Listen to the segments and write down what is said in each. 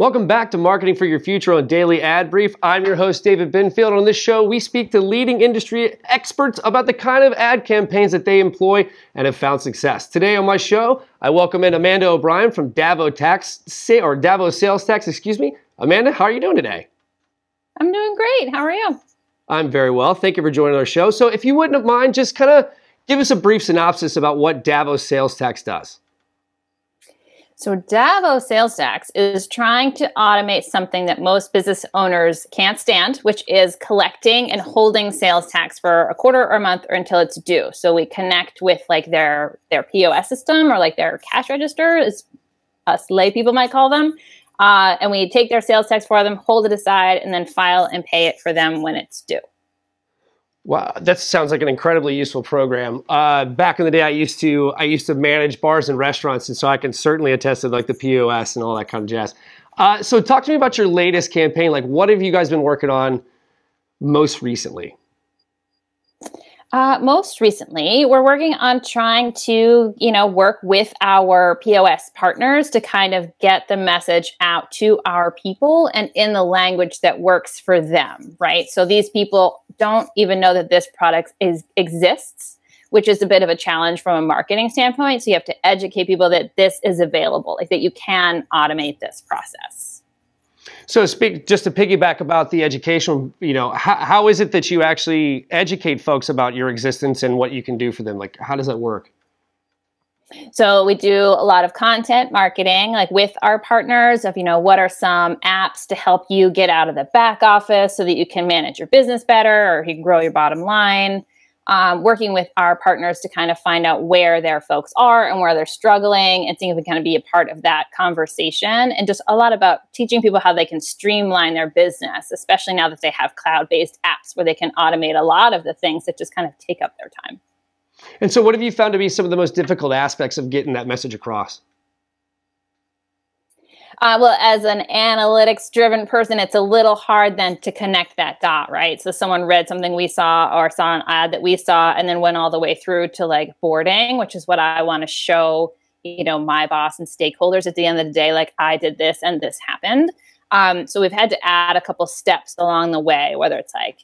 Welcome back to Marketing for Your Future on Daily Ad Brief. I'm your host, David Benfield. On this show, we speak to leading industry experts about the kind of ad campaigns that they employ and have found success. Today on my show, I welcome in Amanda O'Brien from Davo Sales Tax, Amanda, how are you doing today? I'm doing great. How are you? I'm very well. Thank you for joining our show. So if you wouldn't mind, just kind of give us a brief synopsis about what Davo Sales Tax does. So Davo Sales Tax is trying to automate something that most business owners can't stand, which is collecting and holding sales tax for a quarter or a month or until it's due. So we connect with like their POS system or like their cash register, as us lay people might call them. And we take their sales tax for them, hold it aside, and then file and pay it for them when it's due. Wow, that sounds like an incredibly useful program. Back in the day, I used to manage bars and restaurants, and so I can certainly attest to like the POS and all that kind of jazz. So talk to me about your latest campaign. Like, what have you guys been working on most recently? Most recently, we're working on trying to, work with our POS partners to kind of get the message out to our people and in the language that works for them, right? So these people don't even know that this product exists, which is a bit of a challenge from a marketing standpoint. So you have to educate people that this is available, like that you can automate this process. So just to piggyback about the education, how is it that you actually educate folks about your existence and what you can do for them? Like, how does that work? So we do a lot of content marketing, like with our partners of, what are some apps to help you get out of the back office so that you can manage your business better or you can grow your bottom line. Working with our partners to kind of find out where their folks are and where they're struggling and seeing if we can kind of be a part of that conversation, and just a lot about teaching people how they can streamline their business, especially now that they have cloud-based apps where they can automate a lot of the things that just kind of take up their time. And so what have you found to be some of the most difficult aspects of getting that message across? Well, as an analytics-driven person, it's a little hard then to connect that dot, right? So someone read something we saw or saw an ad that we saw and then went all the way through to like boarding, which is what I want to show, my boss and stakeholders at the end of the day, like I did this and this happened. So we've had to add a couple steps along the way, whether it's like,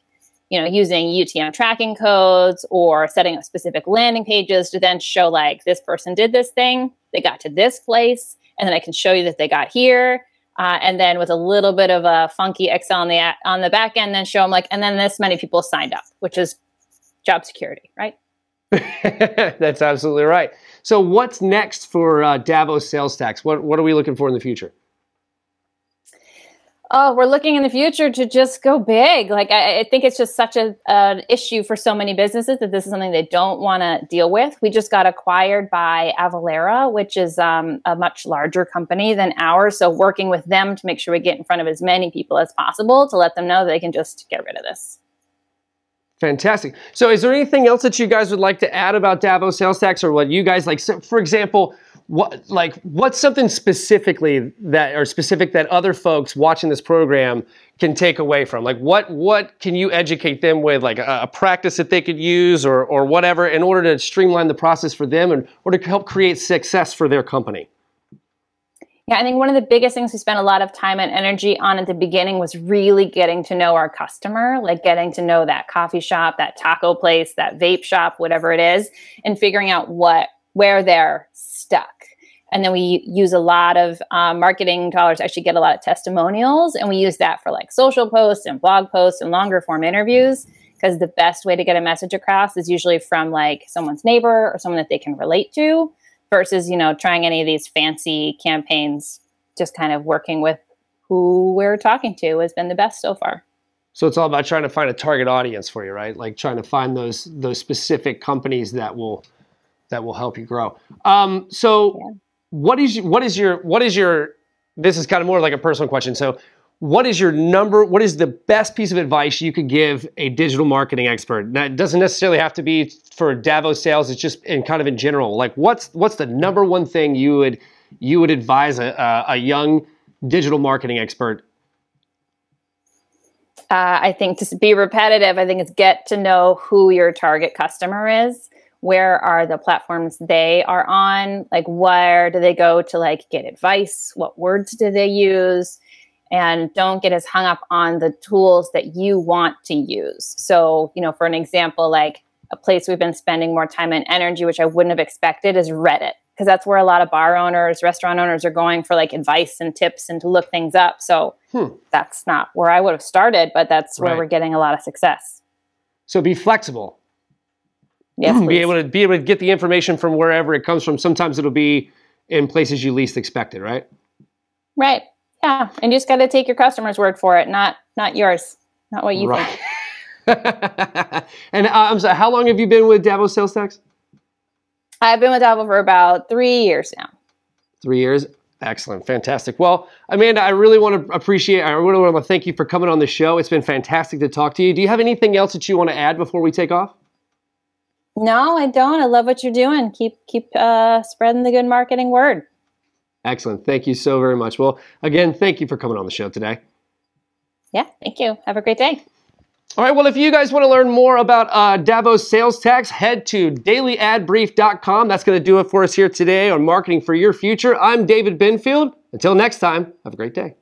using UTM tracking codes or setting up specific landing pages to then show like this person did this thing, they got to this place, and then I can show you that they got here. And then with a little bit of a funky Excel on the back end, then show them like, and then this many people signed up, which is job security, right? That's absolutely right. So what's next for Davo Sales Tax? What are we looking for in the future? Oh, we're looking in the future to just go big. Like, I think it's just such an issue for so many businesses that this is something they don't want to deal with. We just got acquired by Avalara, which is a much larger company than ours. So working with them to make sure we get in front of as many people as possible to let them know that they can just get rid of this. Fantastic. So is there anything else that you guys would like to add about Davo Sales Tax, or what you guys like? So for example, what's something specific that other folks watching this program can take away from? Like what can you educate them with, like a practice that they could use or whatever in order to streamline the process for them or to help create success for their company? Yeah, I think one of the biggest things we spent a lot of time and energy on at the beginning was really getting to know our customer, like getting to know that coffee shop, that taco place, that vape shop, whatever it is, and figuring out where they're stuck. And then we use a lot of marketing dollars, actually get a lot of testimonials. And we use that for like social posts and blog posts and longer form interviews, because the best way to get a message across is usually from like someone's neighbor or someone that they can relate to versus, trying any of these fancy campaigns. Just kind of working with who we're talking to has been the best so far. So it's all about trying to find a target audience for you, right? Like trying to find those specific companies that will help you grow. What is your, this is kind of more like a personal question. So what is the best piece of advice you could give a digital marketing expert? Now, it doesn't necessarily have to be for Davo sales. It's just in general. Like what's the number one thing you would advise a young digital marketing expert? I think to be repetitive, I think it's get to know who your target customer is. Where are the platforms they are on? Like, where do they go to like get advice? What words do they use? and don't get as hung up on the tools that you want to use. So, you know, for an example, like a place we've been spending more time and energy, which I wouldn't have expected, is Reddit, because that's where a lot of bar owners, restaurant owners are going for like advice and tips and to look things up. So that's not where I would have started, but that's where we're getting a lot of success. So be flexible. Yes, be able to get the information from wherever it comes from. Sometimes it'll be in places you least expected, right? Right. Yeah. And you just got to take your customer's word for it, not yours, not what you think. And I'm sorry, how long have you been with Davo Sales Tax? I've been with Davo for about 3 years now. 3 years? Excellent. Fantastic. Well, Amanda, I really want to thank you for coming on the show. It's been fantastic to talk to you. Do you have anything else that you want to add before we take off? No, I don't. I love what you're doing. Keep spreading the good marketing word. Excellent. Thank you so very much. Well, again, thank you for coming on the show today. Yeah, thank you. Have a great day. All right, well, if you guys want to learn more about Davo Sales Tax, head to dailyadbrief.com. That's going to do it for us here today on Marketing for Your Future. I'm David Benfield. Until next time, have a great day.